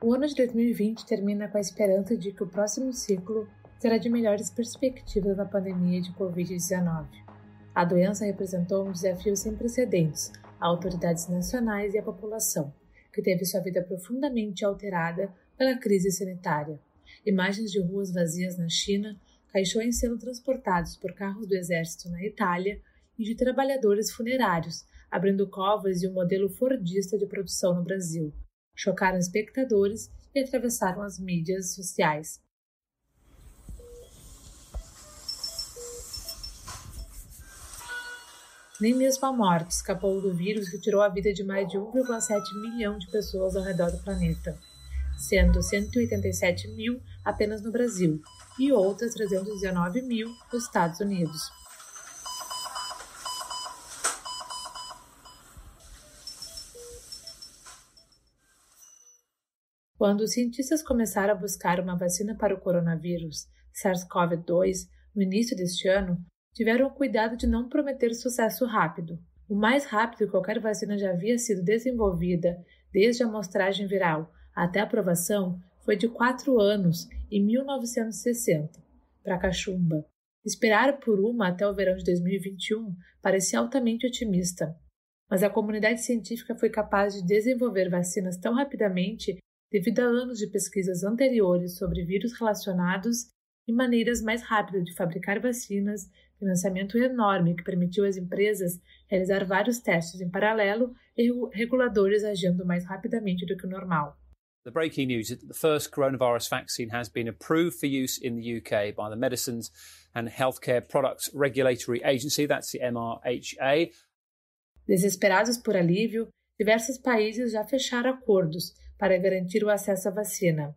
O ano de 2020 termina com a esperança de que o próximo ciclo será de melhores perspectivas na pandemia de Covid-19. A doença representou um desafio sem precedentes a autoridades nacionais e à população, que teve sua vida profundamente alterada pela crise sanitária. Imagens de ruas vazias na China, caixões sendo transportados por carros do exército na Itália e de trabalhadores funerários abrindo covas e um modelo fordista de produção no Brasil. Chocaram espectadores e atravessaram as mídias sociais. Nem mesmo a morte escapou do vírus que tirou a vida de mais de 1,7 milhão de pessoas ao redor do planeta, sendo 187 mil apenas no Brasil e outras 319 mil nos Estados Unidos. Quando os cientistas começaram a buscar uma vacina para o coronavírus SARS-CoV-2 no início deste ano, tiveram o cuidado de não prometer sucesso rápido. O mais rápido que qualquer vacina já havia sido desenvolvida, desde a amostragem viral até a aprovação, foi de 4 anos, em 1960, para a cachumba. Esperar por uma até o verão de 2021 parecia altamente otimista, mas a comunidade científica foi capaz de desenvolver vacinas tão rapidamente devido a anos de pesquisas anteriores sobre vírus relacionados e maneiras mais rápidas de fabricar vacinas, financiamento enorme que permitiu às empresas realizar vários testes em paralelo e reguladores agindo mais rapidamente do que o normal. The breaking news is that the first coronavirus vaccine has been approved for use in the UK by the Medicines and Healthcare Products Regulatory Agency, that's the MRHA. Desesperados por alívio, diversos países já fecharam acordos para garantir o acesso à vacina.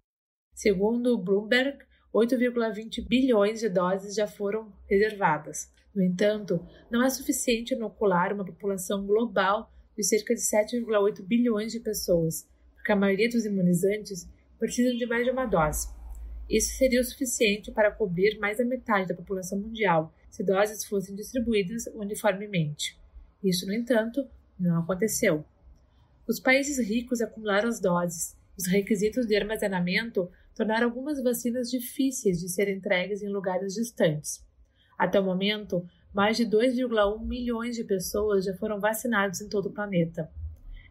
Segundo o Bloomberg, 8,20 bilhões de doses já foram reservadas. No entanto, não é suficiente inocular uma população global de cerca de 7,8 bilhões de pessoas, porque a maioria dos imunizantes precisam de mais de uma dose. Isso seria o suficiente para cobrir mais da metade da população mundial, se doses fossem distribuídas uniformemente. Isso, no entanto, não aconteceu. Os países ricos acumularam as doses. Os requisitos de armazenamento tornaram algumas vacinas difíceis de serem entregues em lugares distantes. Até o momento, mais de 2,1 milhões de pessoas já foram vacinadas em todo o planeta.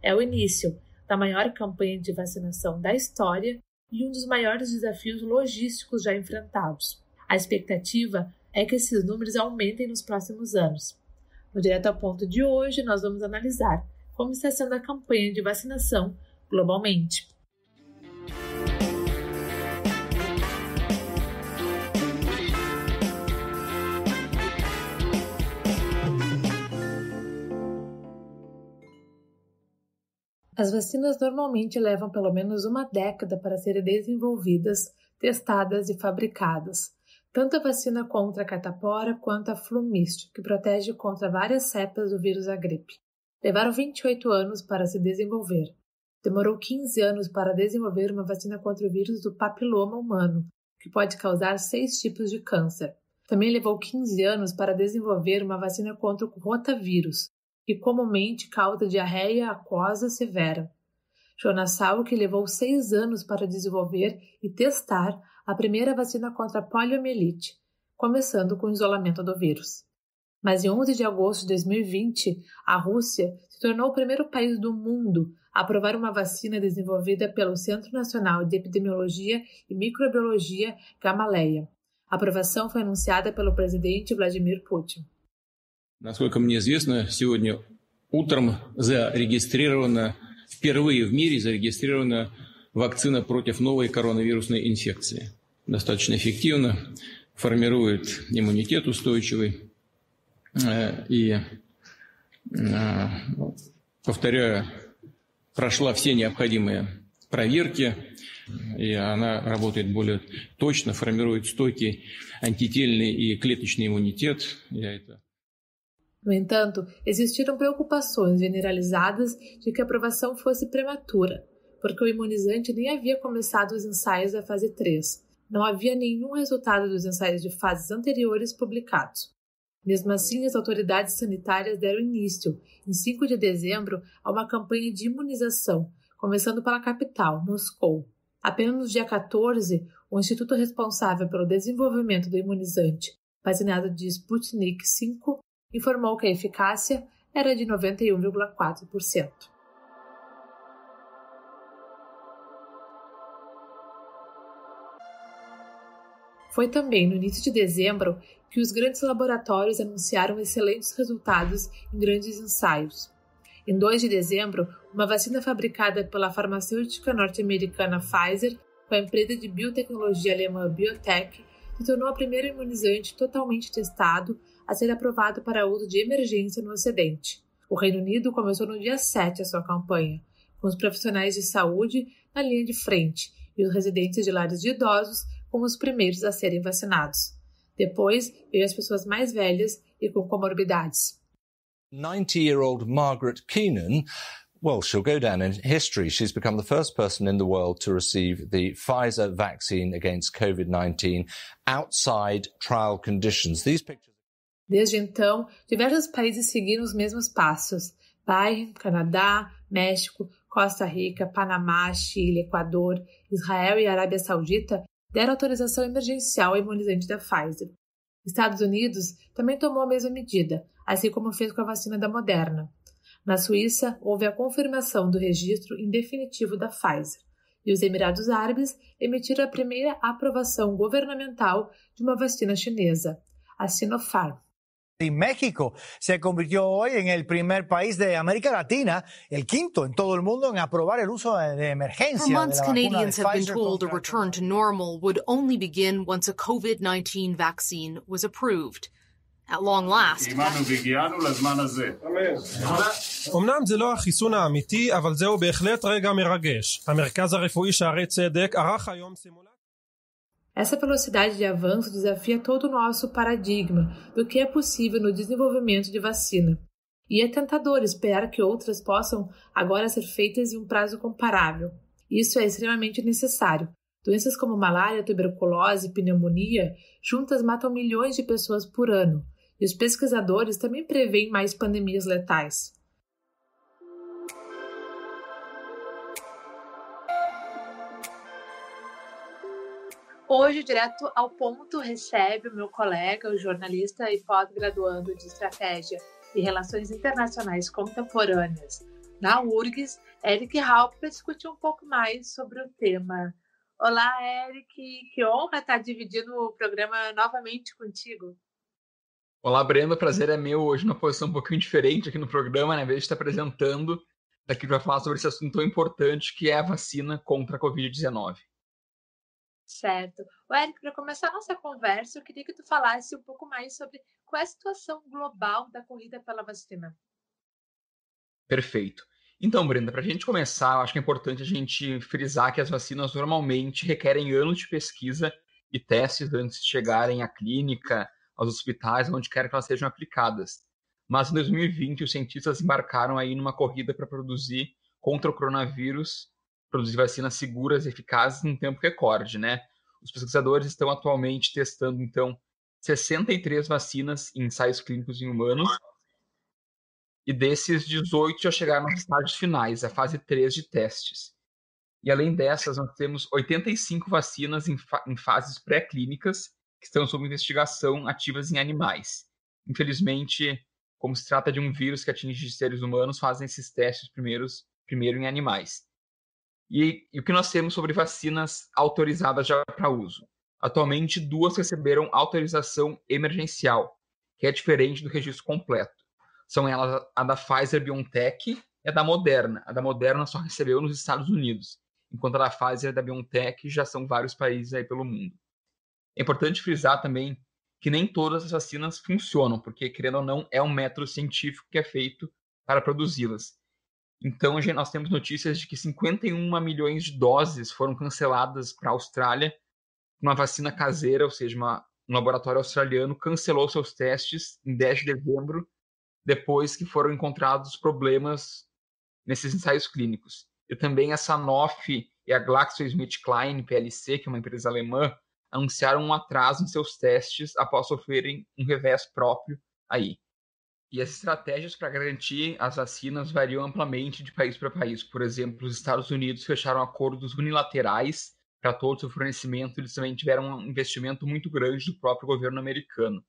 É o início da maior campanha de vacinação da história e um dos maiores desafios logísticos já enfrentados. A expectativa é que esses números aumentem nos próximos anos. No Direto ao Ponto de hoje, nós vamos analisar como está sendo a campanha de vacinação globalmente. As vacinas normalmente levam pelo menos uma década para serem desenvolvidas, testadas e fabricadas. Tanto a vacina contra a catapora quanto a Flumist, que protege contra várias cepas do vírus da gripe. Levaram 28 anos para se desenvolver. Demorou 15 anos para desenvolver uma vacina contra o vírus do papiloma humano, que pode causar 6 tipos de câncer. Também levou 15 anos para desenvolver uma vacina contra o rotavírus, que comumente causa diarreia aquosa severa. Jonas Salk levou 6 anos para desenvolver e testar a primeira vacina contra a poliomielite, começando com o isolamento do vírus. Mas em 11 de agosto de 2020, a Rússia se tornou o primeiro país do mundo a aprovar uma vacina desenvolvida pelo Centro Nacional de Epidemiologia e Microbiologia Gamaleya. A aprovação foi anunciada pelo presidente Vladimir Putin. Насколько мне известно, сегодня утром впервые в мире зарегистрирована вакцина против новой коронавирусной инфекции. Достаточно эффективно, формирует иммунитет устойчивый. И, повторяю, прошла все необходимые проверки, и она работает более точно, формирует стойкий антительный и клеточный иммунитет. No entanto, existiram preocupações generalizadas de que a aprovação fosse prematura, porque o imunizante nem havia começado os ensaios da fase 3. Não havia nenhum resultado dos ensaios de fases anteriores publicados. Mesmo assim, as autoridades sanitárias deram início, em 5 de dezembro, a uma campanha de imunização, começando pela capital, Moscou. Apenas no dia 14, o instituto responsável pelo desenvolvimento do imunizante, vacinado de Sputnik V, informou que a eficácia era de 91,4%. Foi também no início de dezembro que os grandes laboratórios anunciaram excelentes resultados em grandes ensaios. Em 2 de dezembro, uma vacina fabricada pela farmacêutica norte-americana Pfizer com a empresa de biotecnologia alemã BioNTech se tornou o primeiro imunizante totalmente testado a ser aprovado para uso de emergência no Ocidente. O Reino Unido começou no dia 7 a sua campanha, com os profissionais de saúde na linha de frente e os residentes de lares de idosos como os primeiros a serem vacinados. Depois, veio as pessoas mais velhas e com comorbidades. 90-year-old Margaret Keenan, well, she'll go down in history. She's become the first person in the world to receive the Pfizer vaccine against COVID-19 outside trial conditions. These pictures... Desde então, diversos países seguiram os mesmos passos. Bahrein, Canadá, México, Costa Rica, Panamá, Chile, Equador, Israel e Arábia Saudita deram autorização emergencial ao imunizante da Pfizer. Estados Unidos também tomou a mesma medida, assim como fez com a vacina da Moderna. Na Suíça, houve a confirmação do registro em definitivo da Pfizer, e os Emirados Árabes emitiram a primeira aprovação governamental de uma vacina chinesa, a Sinopharm. Y México se convirtió hoy en el primer país de América Latina, el quinto en todo el mundo, en aprobar el uso de emergencia. For months, de la Canadians have been Pfizer told a return to normal would only begin once a COVID-19 vaccine was approved. At long last. אמנם זה לא החיסון האמיתי, אבל זהו בהחלט רגע מרגש. המרכז הרפואי שערי צדק ערך היום סימולציה. Essa velocidade de avanço desafia todo o nosso paradigma do que é possível no desenvolvimento de vacina. E é tentador esperar que outras possam agora ser feitas em um prazo comparável. Isso é extremamente necessário. Doenças como malária, tuberculose e pneumonia juntas matam milhões de pessoas por ano. E os pesquisadores também preveem mais pandemias letais. Hoje, Direto ao Ponto recebe o meu colega, o jornalista e pós-graduando de Estratégia e Relações Internacionais Contemporâneas na URGS, Eric Halpe, para discutir um pouco mais sobre o tema. Olá, Eric, que honra estar dividindo o programa novamente contigo. Olá, Brenda, o prazer é meu hoje numa posição um pouquinho diferente aqui no programa, né? Em vez de estar apresentando, daqui vai falar sobre esse assunto tão importante que é a vacina contra a Covid-19. Certo. Eric, para começar a nossa conversa, eu queria que tu falasse um pouco mais sobre qual é a situação global da corrida pela vacina. Perfeito. Então, Brenda, para a gente começar, eu acho que é importante a gente frisar que as vacinas normalmente requerem anos de pesquisa e testes antes de chegarem à clínica, aos hospitais, onde quer que elas sejam aplicadas. Mas em 2020, os cientistas embarcaram aí numa corrida para produzir contra o coronavírus, produzir vacinas seguras e eficazes em tempo recorde, né? Os pesquisadores estão atualmente testando, então, 63 vacinas em ensaios clínicos em humanos, e desses, 18 já chegaram nos estágios finais, a fase 3 de testes. E além dessas, nós temos 85 vacinas em fases pré-clínicas, que estão sob investigação ativas em animais. Infelizmente, como se trata de um vírus que atinge seres humanos, fazem esses testes primeiro em animais. E o que nós temos sobre vacinas autorizadas já para uso? Atualmente, 2 receberam autorização emergencial, que é diferente do registro completo. São elas a da Pfizer-BioNTech e a da Moderna. A da Moderna só recebeu nos Estados Unidos, enquanto a da Pfizer e a da BioNTech já são vários países aí pelo mundo. É importante frisar também que nem todas as vacinas funcionam, porque, querendo ou não, é um método científico que é feito para produzi-las. Então, nós temos notícias de que 51 milhões de doses foram canceladas para a Austrália. Uma vacina caseira, ou seja, um laboratório australiano cancelou seus testes em 10 de dezembro, depois que foram encontrados problemas nesses ensaios clínicos. E também a Sanofi e a GlaxoSmithKline PLC, que é uma empresa alemã, anunciaram um atraso em seus testes após sofrerem um revés próprio aí. E as estratégias para garantir as vacinas variam amplamente de país para país. Por exemplo, os Estados Unidos fecharam acordos unilaterais para todo o fornecimento. Eles também tiveram um investimento muito grande do próprio governo americano.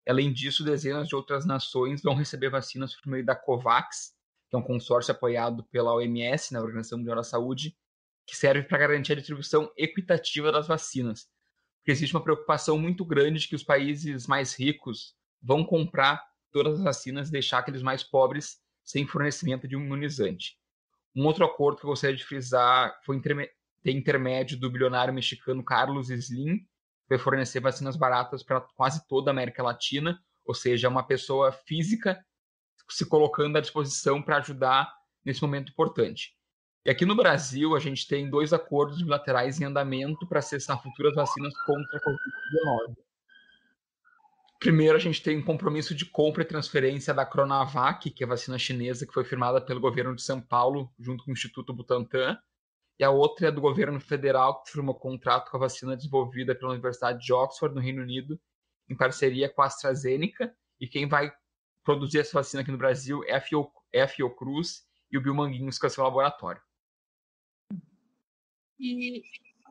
Além disso, dezenas de outras nações vão receber vacinas por meio da COVAX, que é um consórcio apoiado pela OMS, na Organização Mundial da Saúde, que serve para garantir a distribuição equitativa das vacinas. Porque existe uma preocupação muito grande de que os países mais ricos vão comprar todas as vacinas e deixar aqueles mais pobres sem fornecimento de um imunizante. Um outro acordo que eu gostaria de frisar foi intermédio do bilionário mexicano Carlos Slim, que vai fornecer vacinas baratas para quase toda a América Latina, ou seja, uma pessoa física se colocando à disposição para ajudar nesse momento importante. E aqui no Brasil, a gente tem 2 acordos bilaterais em andamento para acessar futuras vacinas contra a Covid-19. Primeiro, a gente tem um compromisso de compra e transferência da Coronavac, que é a vacina chinesa que foi firmada pelo governo de São Paulo, junto com o Instituto Butantan. E a outra é do governo federal, que firmou contrato com a vacina desenvolvida pela Universidade de Oxford, no Reino Unido, em parceria com a AstraZeneca. E quem vai produzir essa vacina aqui no Brasil é a Fiocruz e o Biomanguinhos, que é o seu laboratório. E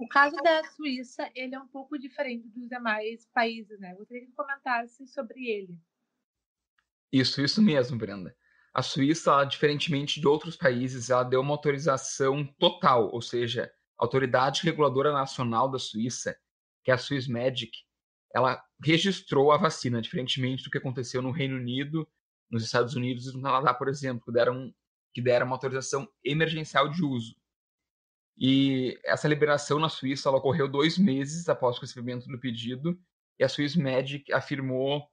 o caso da Suíça, ele é um pouco diferente dos demais países, né? Eu gostaria que comentasse sobre ele. Isso mesmo, Brenda. A Suíça, ela, diferentemente de outros países, ela deu uma autorização total, ou seja, a Autoridade Reguladora Nacional da Suíça, que é a Swissmedic, ela registrou a vacina, diferentemente do que aconteceu no Reino Unido, nos Estados Unidos e no Canadá, por exemplo, que deram uma autorização emergencial de uso. E essa liberação na Suíça ela ocorreu 2 meses após o recebimento do pedido, e a Swissmedic afirmou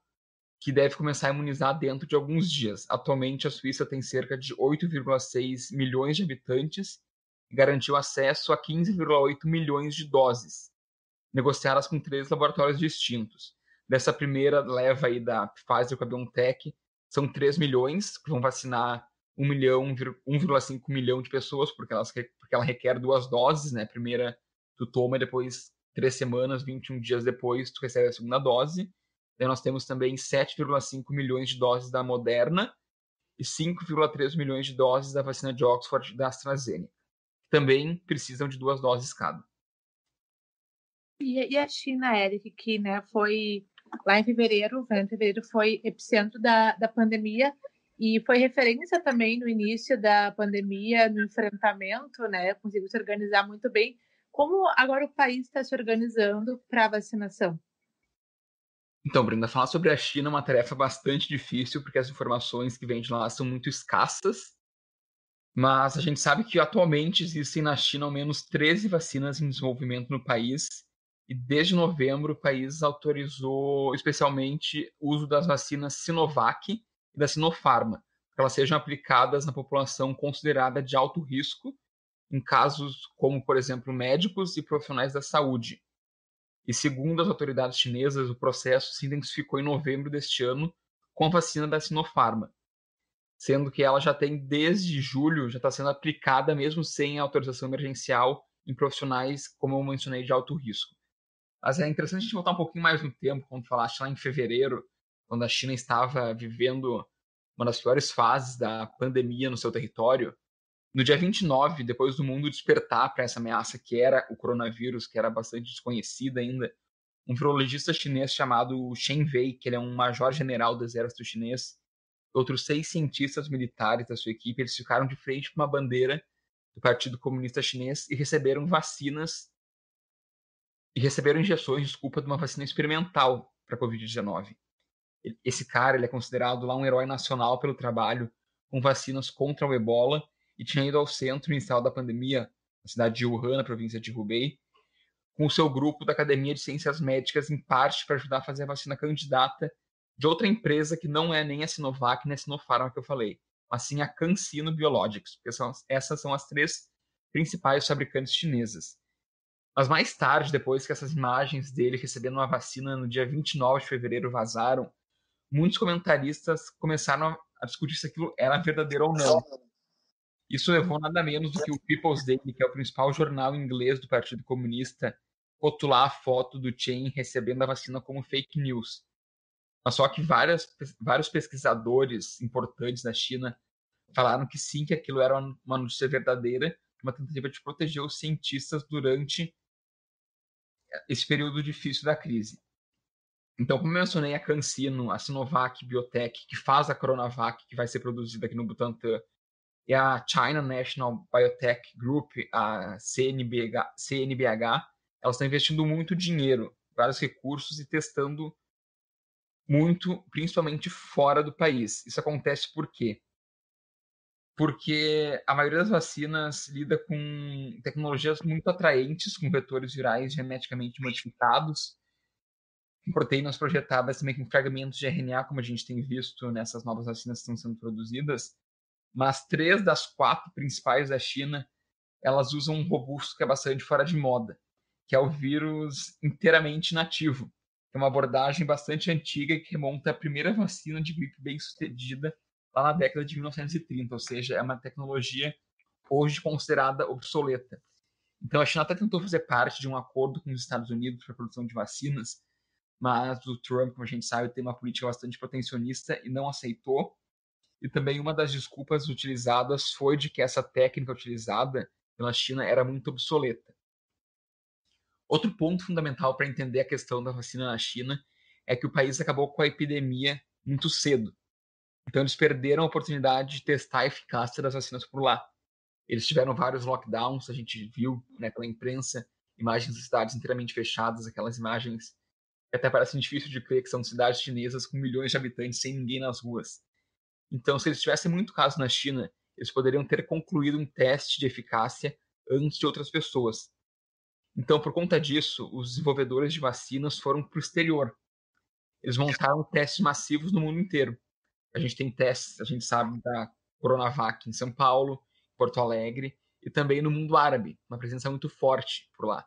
que deve começar a imunizar dentro de alguns dias. Atualmente, a Suíça tem cerca de 8,6 milhões de habitantes e garantiu acesso a 15,8 milhões de doses, negociadas com 3 laboratórios distintos. Dessa primeira leva aí da Pfizer com a BioNTech, são 3 milhões, que vão vacinar 1,5 milhão de pessoas, porque ela requer 2 doses, né? Primeira tu toma, depois 3 semanas, 21 dias depois tu recebe a segunda dose. Daí nós temos também 7,5 milhões de doses da Moderna e 5,3 milhões de doses da vacina de Oxford da AstraZeneca, que também precisam de 2 doses cada. E a China, Eric, que né, foi lá em fevereiro foi epicentro da pandemia e foi referência também no início da pandemia, no enfrentamento, né? Conseguiu se organizar muito bem. Como agora o país está se organizando para a vacinação? Então, Brenda, falar sobre a China é uma tarefa bastante difícil, porque as informações que vêm de lá são muito escassas. Mas a gente sabe que atualmente existem na China ao menos 13 vacinas em desenvolvimento no país. E desde novembro o país autorizou especialmente o uso das vacinas Sinovac e da Sinopharm, para elas sejam aplicadas na população considerada de alto risco, em casos como, por exemplo, médicos e profissionais da saúde. E segundo as autoridades chinesas, o processo se intensificou em novembro deste ano com a vacina da Sinopharm, sendo que ela já tem desde julho, já está sendo aplicada mesmo sem autorização emergencial em profissionais, como eu mencionei, de alto risco. Mas é interessante a gente voltar um pouquinho mais no tempo, quando falaste lá em fevereiro, quando a China estava vivendo uma das piores fases da pandemia no seu território. No dia 29, depois do mundo despertar para essa ameaça que era o coronavírus, que era bastante desconhecida ainda, um virologista chinês chamado Shen Wei, que ele é um major-general do exército chinês, e outros 6 cientistas militares da sua equipe, eles ficaram de frente com uma bandeira do Partido Comunista Chinês e receberam injeções, de uma vacina experimental para a Covid-19. Esse cara ele é considerado lá um herói nacional pelo trabalho com vacinas contra o ebola e tinha ido ao centro inicial da pandemia, na cidade de Wuhan, na província de Hubei, com o seu grupo da Academia de Ciências Médicas, em parte para ajudar a fazer a vacina candidata de outra empresa que não é nem a Sinovac nem a Sinopharm que eu falei, mas sim a CanSino Biologics, porque essas são as 3 principais fabricantes chinesas. Mas mais tarde, depois que essas imagens dele recebendo uma vacina no dia 29 de fevereiro vazaram, muitos comentaristas começaram a discutir se aquilo era verdadeiro ou não. Isso levou nada menos do que o People's Daily, que é o principal jornal inglês do Partido Comunista, rotular a foto do Chen recebendo a vacina como fake news. Mas só que vários pesquisadores importantes da China falaram que sim, que aquilo era uma notícia verdadeira, uma tentativa de proteger os cientistas durante esse período difícil da crise. Então, como eu mencionei, a CanSino, a Sinovac Biotech, que faz a Coronavac, que vai ser produzida aqui no Butantan, e a China National Biotech Group, a CNBH, elas estão investindo muito dinheiro, vários recursos e testando muito, principalmente fora do país. Isso acontece por quê? Porque a maioria das vacinas lida com tecnologias muito atraentes, com vetores virais geneticamente modificados, com proteínas projetadas também com fragmentos de RNA, como a gente tem visto nessas novas vacinas que estão sendo produzidas. Mas 3 das 4 principais da China, elas usam um robusto que é bastante fora de moda, que é o vírus inteiramente nativo, que é uma abordagem bastante antiga que remonta à primeira vacina de gripe bem-sucedida lá na década de 1930, ou seja, é uma tecnologia hoje considerada obsoleta. Então a China até tentou fazer parte de um acordo com os Estados Unidos para a produção de vacinas, mas o Trump, como a gente sabe, tem uma política bastante protecionista e não aceitou. E também uma das desculpas utilizadas foi de que essa técnica utilizada pela China era muito obsoleta. Outro ponto fundamental para entender a questão da vacina na China é que o país acabou com a epidemia muito cedo. Então eles perderam a oportunidade de testar a eficácia das vacinas por lá. Eles tiveram vários lockdowns, a gente viu, né, pela imprensa, imagens de cidades inteiramente fechadas, aquelas imagens que até parecem difícil de crer que são cidades chinesas com milhões de habitantes sem ninguém nas ruas. Então, se eles tivessem muito caso na China, eles poderiam ter concluído um teste de eficácia antes de outras pessoas. Então, por conta disso, os desenvolvedores de vacinas foram para o exterior. Eles montaram testes massivos no mundo inteiro. A gente tem testes, a gente sabe, da Coronavac em São Paulo, Porto Alegre, e também no mundo árabe, uma presença muito forte por lá.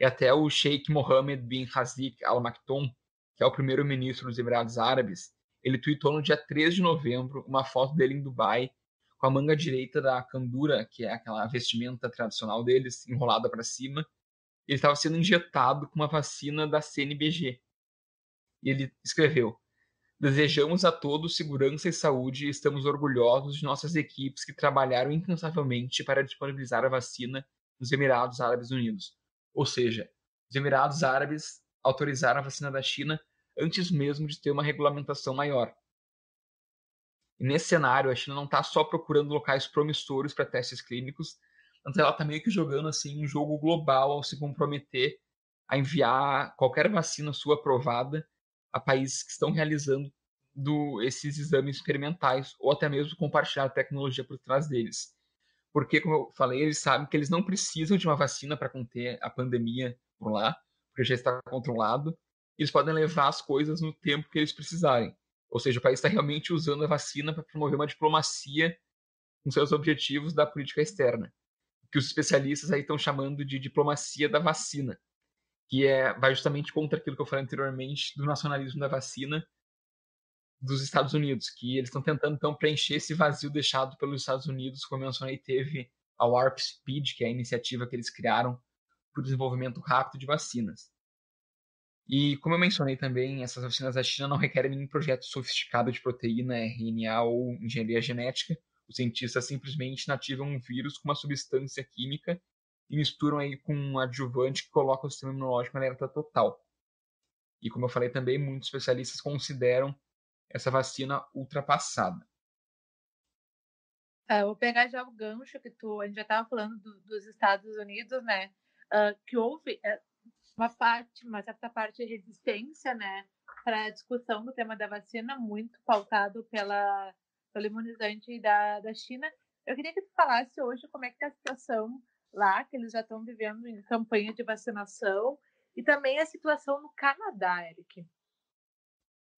E até o Sheikh Mohammed bin Hazik Al Maktoum, que é o primeiro-ministro dos Emirados Árabes, ele tweetou no dia 3 de novembro uma foto dele em Dubai, com a manga direita da candura, que é aquela vestimenta tradicional deles, enrolada para cima. Ele estava sendo injetado com uma vacina da CNBG. E ele escreveu: "Desejamos a todos segurança e saúde e estamos orgulhosos de nossas equipes que trabalharam incansavelmente para disponibilizar a vacina nos Emirados Árabes Unidos." Ou seja, os Emirados Árabes autorizaram a vacina da China antes mesmo de ter uma regulamentação maior. E nesse cenário, a China não está só procurando locais promissores para testes clínicos, mas ela está meio que jogando assim um jogo global ao se comprometer a enviar qualquer vacina sua aprovada a países que estão realizando esses exames experimentais, ou até mesmo compartilhar a tecnologia por trás deles. Porque, como eu falei, eles sabem que eles não precisam de uma vacina para conter a pandemia por lá, porque já está controlado. Eles podem levar as coisas no tempo que eles precisarem. Ou seja, o país está realmente usando a vacina para promover uma diplomacia com seus objetivos da política externa, que os especialistas aí estão chamando de diplomacia da vacina, que vai justamente contra aquilo que eu falei anteriormente do nacionalismo da vacina dos Estados Unidos, que eles estão tentando então preencher esse vazio deixado pelos Estados Unidos. Como eu mencionei, teve a Warp Speed, que é a iniciativa que eles criaram para o desenvolvimento rápido de vacinas. E como eu mencionei também, essas vacinas da China não requerem nenhum projeto sofisticado de proteína, RNA ou engenharia genética. Os cientistas simplesmente inativam um vírus com uma substância química e misturam aí com um adjuvante que coloca o sistema imunológico em alerta total. E como eu falei também, muitos especialistas consideram essa vacina ultrapassada. Vou pegar já o gancho que a gente já estava falando dos Estados Unidos, né? Que houve uma certa parte de resistência, né, para a discussão do tema da vacina, muito pautado pelo imunizante da China. Eu queria que tu falasse hoje como é que está a situação lá, que eles já estão vivendo em campanha de vacinação, e também a situação no Canadá, Eric.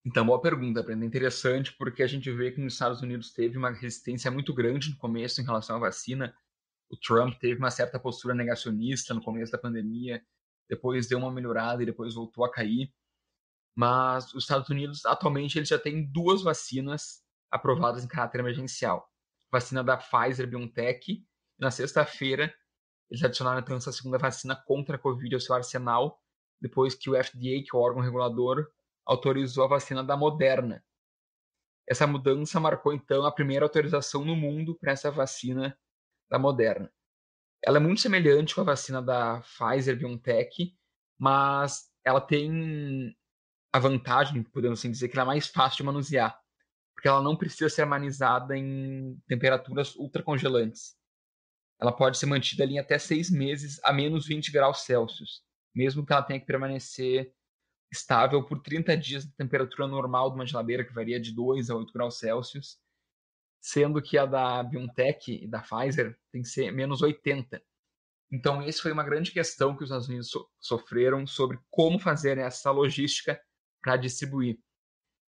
Então, boa pergunta, Brenda. Interessante, porque a gente vê que nos Estados Unidos teve uma resistência muito grande no começo em relação à vacina. O Trump teve uma certa postura negacionista no começo da pandemia, depois deu uma melhorada e depois voltou a cair. Mas os Estados Unidos, atualmente, eles já têm 2 vacinas aprovadas em caráter emergencial. Vacina da Pfizer-BioNTech, e na sexta-feira eles adicionaram então essa segunda vacina contra a Covid ao seu arsenal, depois que o FDA, que é o órgão regulador, autorizou a vacina da Moderna. Essa mudança marcou, então, a primeira autorização no mundo para essa vacina da Moderna. Ela é muito semelhante com a vacina da Pfizer-BioNTech, mas ela tem a vantagem, podemos assim dizer, que ela é mais fácil de manusear, porque ela não precisa ser armazenada em temperaturas ultracongelantes. Ela pode ser mantida ali até 6 meses a menos 20 graus Celsius, mesmo que ela tenha que permanecer estável por 30 dias na temperatura normal de uma geladeira, que varia de 2 a 8 graus Celsius, sendo que a da BioNTech e da Pfizer tem que ser menos 80. Então, essa foi uma grande questão que os Estados Unidos sofreram sobre como fazer essa logística para distribuir,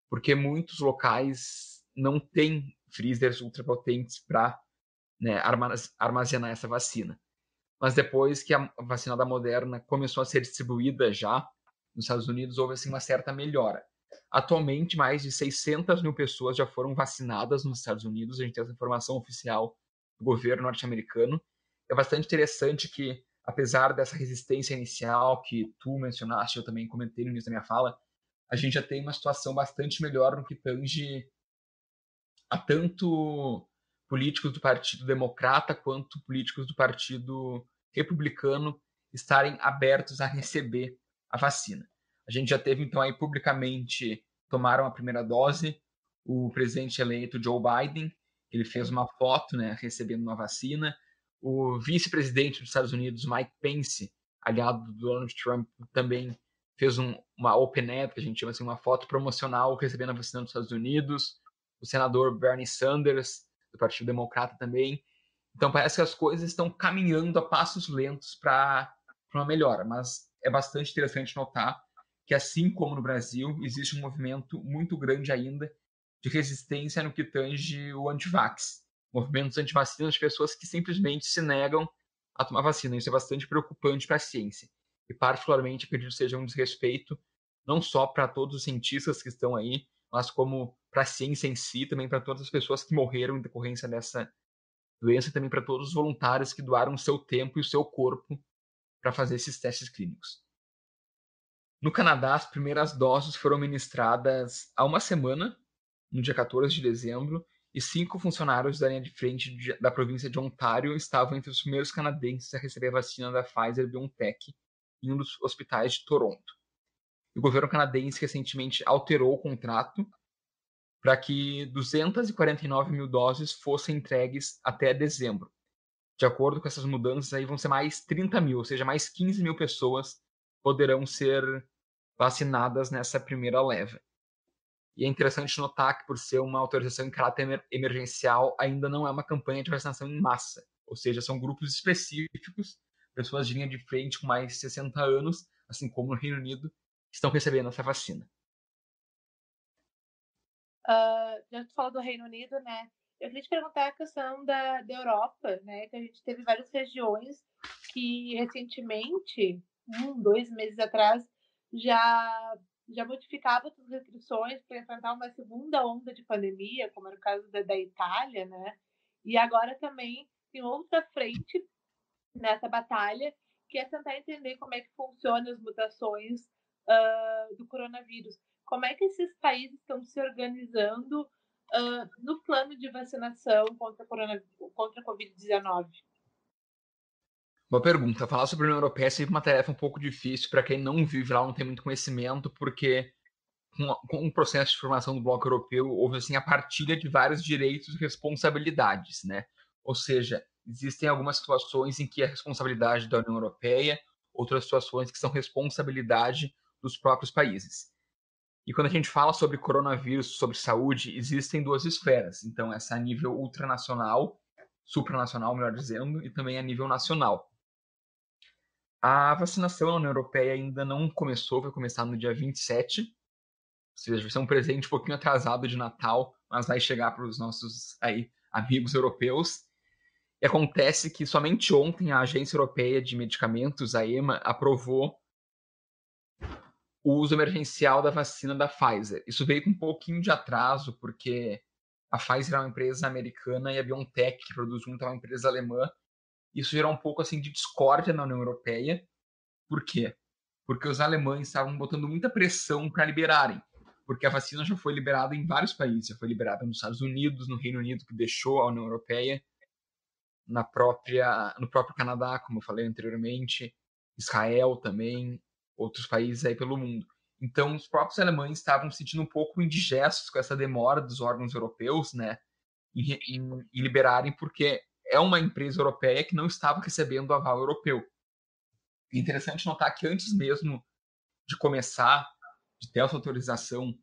porque muitos locais não têm freezers ultrapotentes para, né, armazenar essa vacina. Mas depois que a vacina da Moderna começou a ser distribuída já nos Estados Unidos, houve assim uma certa melhora. Atualmente, mais de 600 mil pessoas já foram vacinadas nos Estados Unidos. A gente tem essa informação oficial do governo norte-americano. É bastante interessante que, apesar dessa resistência inicial que tu mencionaste, eu também comentei no início da minha fala, a gente já tem uma situação bastante melhor no que tange a tanto políticos do Partido Democrata quanto políticos do Partido Republicano estarem abertos a receber a vacina. A gente já teve, então, aí publicamente, tomaram a primeira dose, o presidente eleito Joe Biden, ele fez uma foto, né, recebendo uma vacina. O vice-presidente dos Estados Unidos, Mike Pence, aliado do Donald Trump, também fez uma open ad, que a gente chama assim, uma foto promocional recebendo a vacina dos Estados Unidos. O senador Bernie Sanders, do Partido Democrata também. Então parece que as coisas estão caminhando a passos lentos para uma melhora, mas é bastante interessante notar que, assim como no Brasil, existe um movimento muito grande ainda de resistência no que tange o anti-vax. Movimentos anti-vacinas de pessoas que simplesmente se negam a tomar vacina. Isso é bastante preocupante para a ciência. E, particularmente, acredito que seja um desrespeito não só para todos os cientistas que estão aí, mas como para a ciência em si, também para todas as pessoas que morreram em decorrência dessa doença, e também para todos os voluntários que doaram o seu tempo e o seu corpo para fazer esses testes clínicos. No Canadá, as primeiras doses foram ministradas há uma semana, no dia 14 de dezembro, e 5 funcionários da linha de frente da província de Ontário estavam entre os primeiros canadenses a receber a vacina da Pfizer-BioNTech em um dos hospitais de Toronto. O governo canadense recentemente alterou o contrato para que 249 mil doses fossem entregues até dezembro. De acordo com essas mudanças, aí vão ser mais 30 mil, ou seja, mais 15 mil pessoas poderão ser vacinadas nessa primeira leva. E é interessante notar que, por ser uma autorização em caráter emergencial, ainda não é uma campanha de vacinação em massa. Ou seja, são grupos específicos, pessoas de linha de frente com mais de 60 anos, assim como no Reino Unido, que estão recebendo essa vacina. Já tu falou do Reino Unido, né? Eu queria te perguntar a questão da Europa, né? Que a gente teve várias regiões que recentemente, 2 meses atrás, já modificava as restrições para enfrentar uma segunda onda de pandemia, como era o caso da Itália, né? E agora também tem outra frente nessa batalha, que é tentar entender como é que funcionam as mutações do coronavírus. Como é que esses países estão se organizando no plano de vacinação contra a Covid-19? Boa pergunta. Falar sobre a União Europeia é sempre uma tarefa um pouco difícil para quem não vive lá, não tem muito conhecimento, porque com o processo de formação do Bloco Europeu houve assim a partilha de vários direitos e responsabilidades, né? Ou seja, existem algumas situações em que é responsabilidade da União Europeia, outras situações que são responsabilidade dos próprios países. E quando a gente fala sobre coronavírus, sobre saúde, existem 2 esferas. Então, essa a nível ultranacional, supranacional, melhor dizendo, e também a nível nacional. A vacinação na União Europeia ainda não começou, vai começar no dia 27. Ou seja, vai ser um presente um pouquinho atrasado de Natal, mas vai chegar para os nossos aí, amigos europeus. E acontece que somente ontem a Agência Europeia de Medicamentos, a EMA, aprovou o uso emergencial da vacina da Pfizer. Isso veio com um pouquinho de atraso, porque a Pfizer é uma empresa americana e a BioNTech, que produz junto, é uma empresa alemã. Isso gerou um pouco assim de discórdia na União Europeia. Por quê? porque os alemães estavam botando muita pressão para liberarem, porque a vacina já foi liberada em vários países, já foi liberada nos Estados Unidos, no Reino Unido, que deixou a União Europeia, no próprio Canadá, como eu falei anteriormente, Israel também, outros países aí pelo mundo. Então, os próprios alemães estavam se sentindo um pouco indigestos com essa demora dos órgãos europeus, né, em liberarem, porque é uma empresa europeia que não estava recebendo o aval europeu. É interessante notar que antes mesmo de começar, de ter essa autorização,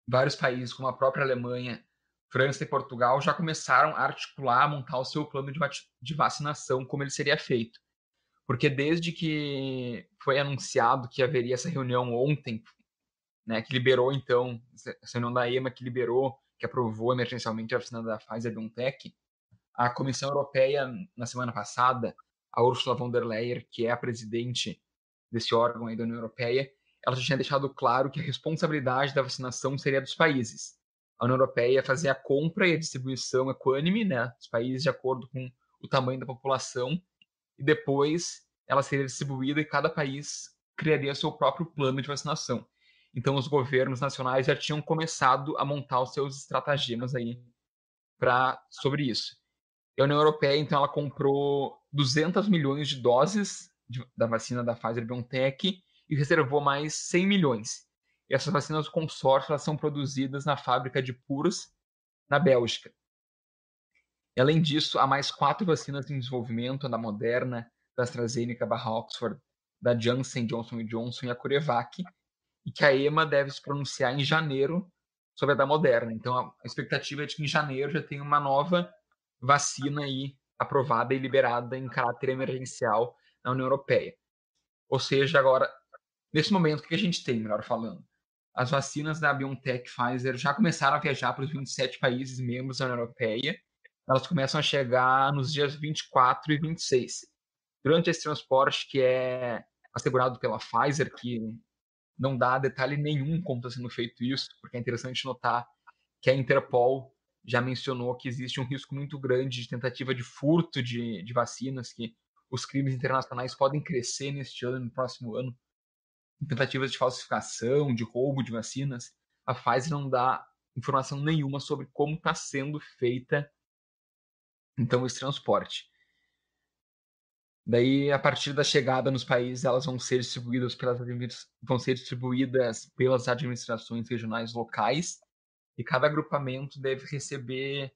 vários países, como a própria Alemanha, França e Portugal, já começaram a articular, a montar o seu plano de vacinação, como ele seria feito. Porque desde que foi anunciado que haveria essa reunião ontem, né, que liberou, então, essa reunião da EMA que liberou, que aprovou emergencialmente a vacina da Pfizer-BioNTech, a Comissão Europeia, na semana passada, a Ursula von der Leyen, que é a presidente desse órgão aí da União Europeia, ela já tinha deixado claro que a responsabilidade da vacinação seria dos países. A União Europeia fazia a compra e a distribuição equânime, né, dos países de acordo com o tamanho da população, e depois ela seria distribuída e cada país criaria seu próprio plano de vacinação. Então, os governos nacionais já tinham começado a montar os seus estratagemas aí sobre isso. E a União Europeia, então, ela comprou 200 milhões de doses da vacina da Pfizer-BioNTech e reservou mais 100 milhões. E essas vacinas do consórcio elas são produzidas na fábrica de Puurs, na Bélgica. E, além disso, há mais 4 vacinas em desenvolvimento, a da Moderna, da AstraZeneca /Oxford, da Janssen, Johnson & Johnson e a CureVac, e que a EMA deve se pronunciar em janeiro sobre a da Moderna. Então, a expectativa é de que em janeiro já tenha uma nova vacina aí aprovada e liberada em caráter emergencial na União Europeia. Ou seja, agora, nesse momento, o que a gente tem, melhor falando? As vacinas da BioNTech Pfizer já começaram a viajar para os 27 países membros da União Europeia. Elas começam a chegar nos dias 24 e 26. Durante esse transporte, que é assegurado pela Pfizer, que não dá detalhe nenhum como está sendo feito isso, porque é interessante notar que a Interpol já mencionou que existe um risco muito grande de tentativa de furto de vacinas, que os crimes internacionais podem crescer neste ano e no próximo ano, tentativas de falsificação, de roubo de vacinas. A Pfizer não dá informação nenhuma sobre como está sendo feita, então, esse transporte. Daí, a partir da chegada nos países, elas vão ser distribuídas pelas administrações regionais locais, e cada agrupamento deve receber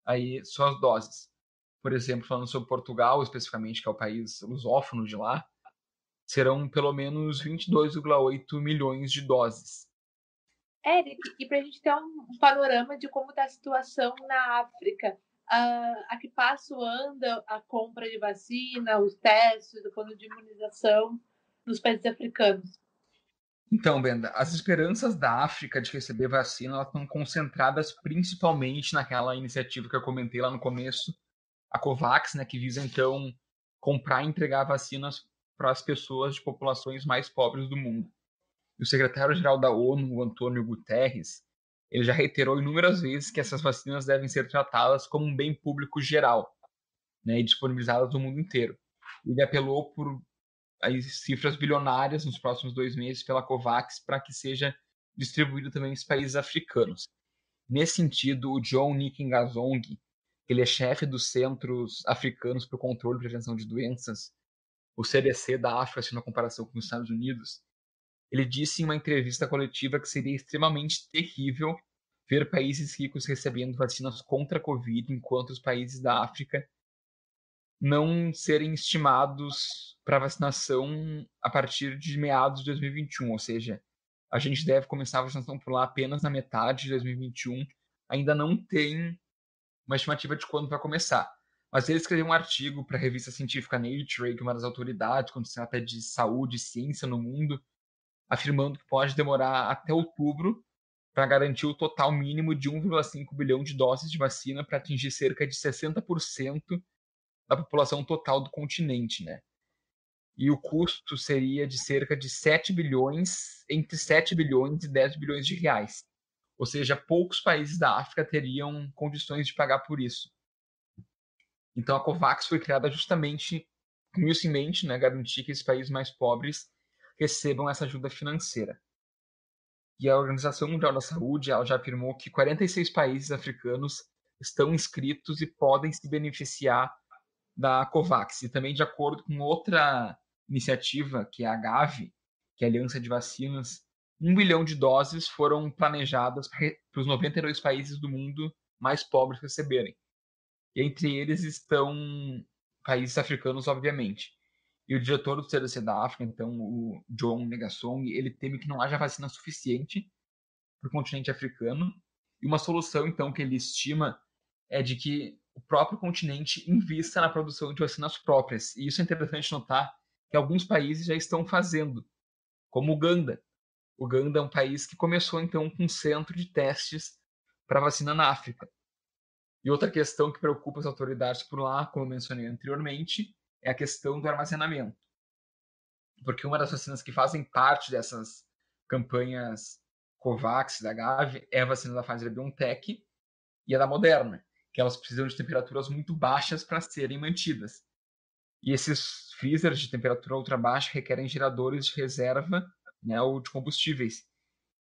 aí suas doses. Por exemplo, falando sobre Portugal, especificamente, que é o país lusófono de lá, serão pelo menos 22,8 milhões de doses. Eric, e para a gente ter um panorama de como está a situação na África, a que passo anda a compra de vacina, os testes, o plano de imunização nos países africanos? Então, Brenda, as esperanças da África de receber vacina elas estão concentradas principalmente naquela iniciativa que eu comentei lá no começo, a COVAX, né, que visa, então, comprar e entregar vacinas para as pessoas de populações mais pobres do mundo. E o secretário-geral da ONU, o Antônio Guterres, ele já reiterou inúmeras vezes que essas vacinas devem ser tratadas como um bem público geral, né, e disponibilizadas no mundo inteiro. Ele apelou por cifras bilionárias nos próximos 2 meses pela COVAX para que seja distribuído também nos países africanos. Nesse sentido, o John Nkingazong, ele é chefe dos Centros Africanos para o Controle e Prevenção de Doenças, o CDC da África, assim, na comparação com os Estados Unidos, ele disse em uma entrevista coletiva que seria extremamente terrível ver países ricos recebendo vacinas contra a Covid, enquanto os países da África não serem estimados para vacinação a partir de meados de 2021, ou seja, a gente deve começar a vacinação por lá apenas na metade de 2021, ainda não tem uma estimativa de quando vai começar. Mas ele escreveu um artigo para a revista científica Nature, que é uma das autoridades quando se trata de saúde e ciência no mundo, afirmando que pode demorar até outubro para garantir o total mínimo de 1,5 bilhão de doses de vacina para atingir cerca de 60% da população total do continente, né? E o custo seria de cerca de 7 bilhões, entre 7 bilhões e 10 bilhões de reais. Ou seja, poucos países da África teriam condições de pagar por isso. Então a COVAX foi criada justamente com isso em mente, né, garantir que esses países mais pobres recebam essa ajuda financeira. E a Organização Mundial da Saúde ela já afirmou que 46 países africanos estão inscritos e podem se beneficiar da COVAX. E também, de acordo com outra iniciativa, que é a Gavi, que é a Aliança de Vacinas, 1 bilhão de doses foram planejadas para os 92 países do mundo mais pobres receberem. E entre eles estão países africanos, obviamente. E o diretor do CDC da África, então, o John Ngasong, ele teme que não haja vacina suficiente para o continente africano. E uma solução, então, que ele estima é de que o próprio continente invista na produção de vacinas próprias. E isso é interessante notar que alguns países já estão fazendo, como Uganda. Uganda é um país que começou, então, com um centro de testes para vacina na África. E outra questão que preocupa as autoridades por lá, como eu mencionei anteriormente, é a questão do armazenamento. Porque uma das vacinas que fazem parte dessas campanhas COVAX da Gavi é a vacina da Pfizer-BioNTech e a da Moderna, que elas precisam de temperaturas muito baixas para serem mantidas. E esses freezers de temperatura ultra baixa requerem geradores de reserva, né, ou de combustíveis.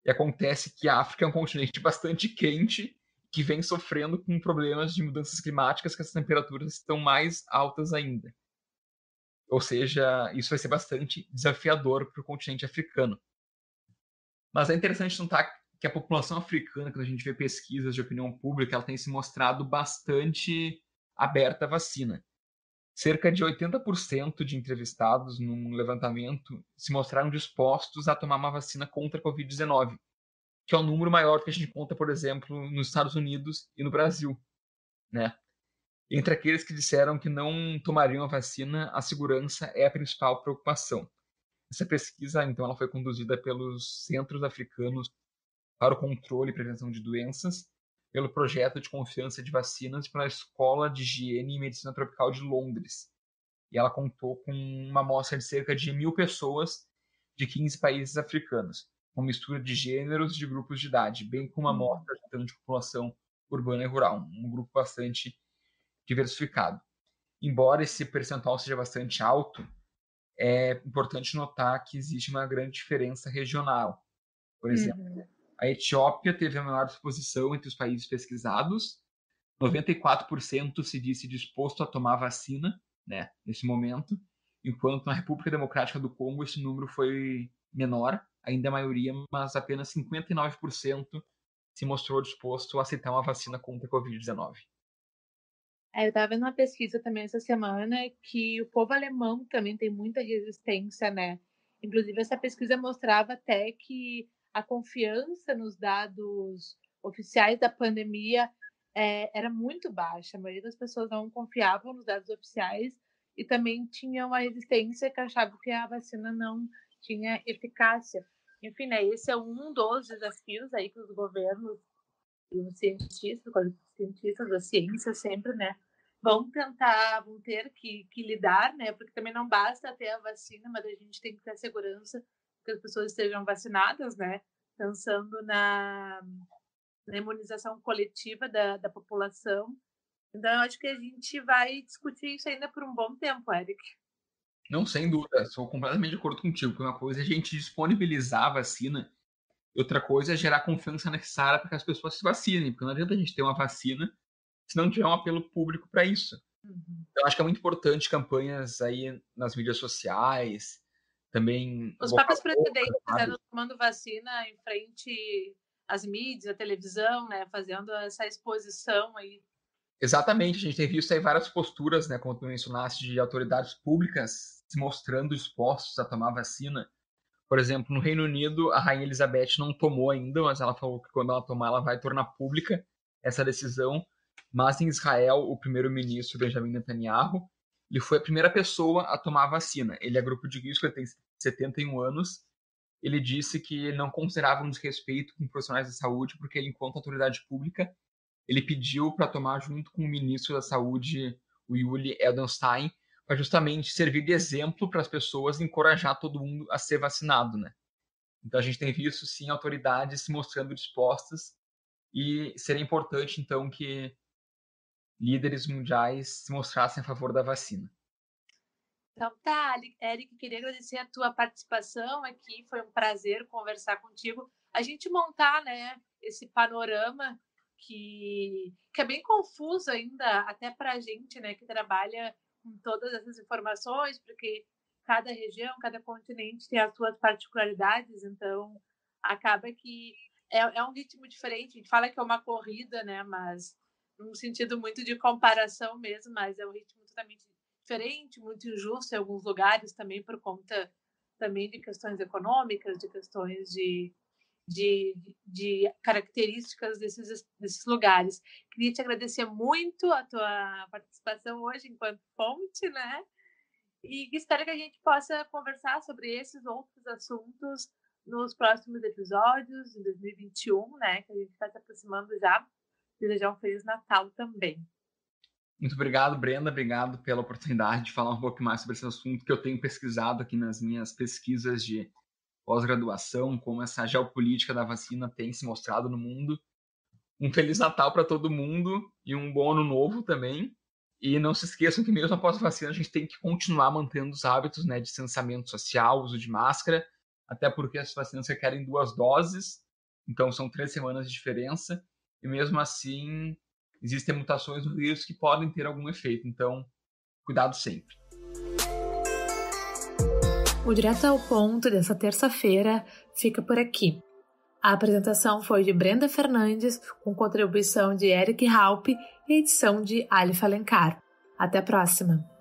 E acontece que a África é um continente bastante quente, que vem sofrendo com problemas de mudanças climáticas, que as temperaturas estão mais altas ainda. Ou seja, isso vai ser bastante desafiador para o continente africano. Mas é interessante notar que a população africana, quando a gente vê pesquisas de opinião pública, ela tem se mostrado bastante aberta à vacina. Cerca de 80% de entrevistados num levantamento se mostraram dispostos a tomar uma vacina contra a Covid-19, que é um número maior do que a gente conta, por exemplo, nos Estados Unidos e no Brasil, né? Entre aqueles que disseram que não tomariam a vacina, a segurança é a principal preocupação. Essa pesquisa, então, ela foi conduzida pelos Centros Africanos para o Controle e Prevenção de Doenças, pelo Projeto de Confiança de Vacinas e pela Escola de Higiene e Medicina Tropical de Londres. E ela contou com uma amostra de cerca de 1.000 pessoas de 15 países africanos, com mistura de gêneros e de grupos de idade, bem como uma amostra de população urbana e rural, um grupo bastante diversificado. Embora esse percentual seja bastante alto, é importante notar que existe uma grande diferença regional. Por exemplo, a Etiópia teve a maior exposição entre os países pesquisados. 94% se disse disposto a tomar vacina, né, nesse momento, enquanto na República Democrática do Congo esse número foi menor, ainda a maioria, mas apenas 59% se mostrou disposto a aceitar uma vacina contra a Covid-19. Eu estava vendo uma pesquisa também essa semana que o povo alemão também tem muita resistência, né? Inclusive, essa pesquisa mostrava até que a confiança nos dados oficiais da pandemia era muito baixa. A maioria das pessoas não confiavam nos dados oficiais e também tinha uma resistência que achava que a vacina não tinha eficácia. Enfim, né? Esse é um dos desafios aí que os governos e os cientistas da ciência sempre, né, vão ter que lidar, né, porque também não basta ter a vacina, mas a gente tem que ter a segurança que as pessoas estejam vacinadas, né, pensando na imunização coletiva da população. Então, eu acho que a gente vai discutir isso ainda por um bom tempo, Eric. Não, sem dúvida, sou completamente de acordo contigo, porque uma coisa é a gente disponibilizar a vacina, outra coisa é gerar a confiança necessária para que as pessoas se vacinem, porque não adianta a gente ter uma vacina se não tiver um apelo público para isso. Então, acho que é muito importante campanhas aí nas mídias sociais, também... Os próprios presidentes fizeram tomando vacina em frente às mídias, à televisão, né, fazendo essa exposição aí. Exatamente, a gente tem visto aí várias posturas, né, como tu mencionaste, de autoridades públicas se mostrando dispostos a tomar vacina. Por exemplo, no Reino Unido, a Rainha Elizabeth não tomou ainda, mas ela falou que quando ela tomar, ela vai tornar pública essa decisão. Mas em Israel, o primeiro-ministro Benjamin Netanyahu, ele foi a primeira pessoa a tomar a vacina. Ele é grupo de risco, ele tem 71 anos. Ele disse que ele não considerava um desrespeito com profissionais da saúde, porque ele, enquanto autoridade pública, ele pediu para tomar junto com o ministro da Saúde, o Yuli Edelstein, para justamente servir de exemplo para as pessoas e encorajar todo mundo a ser vacinado, né? Então a gente tem visto, sim, autoridades se mostrando dispostas e seria importante, então, que líderes mundiais se mostrassem a favor da vacina. Então tá, Eric, queria agradecer a tua participação aqui, foi um prazer conversar contigo. A gente montar, né, esse panorama que é bem confuso ainda, até para a gente, né, que trabalha com todas essas informações, porque cada região, cada continente tem as suas particularidades, então acaba que é um ritmo diferente. A gente fala que é uma corrida, né, mas num sentido muito de comparação mesmo, mas é um ritmo totalmente diferente, muito injusto em alguns lugares também por conta também de questões econômicas, de questões de características desses lugares. Queria te agradecer muito a tua participação hoje enquanto fonte, né? E espero que a gente possa conversar sobre esses outros assuntos nos próximos episódios, em 2021, né? Que a gente está se aproximando já. Desejar um Feliz Natal também. Muito obrigado, Brenda. Obrigado pela oportunidade de falar um pouco mais sobre esse assunto que eu tenho pesquisado aqui nas minhas pesquisas de pós-graduação, como essa geopolítica da vacina tem se mostrado no mundo. Um Feliz Natal para todo mundo e um bom ano novo também. E não se esqueçam que mesmo após a vacina a gente tem que continuar mantendo os hábitos, né, de distanciamento social, uso de máscara, até porque as vacinas requerem 2 doses, então são 3 semanas de diferença, e mesmo assim existem mutações no vírus que podem ter algum efeito, então cuidado sempre. O Direto ao Ponto dessa terça-feira fica por aqui. A apresentação foi de Brenda Fernandes, com contribuição de Eric Halpe e edição de Alifa Alencar. Até a próxima!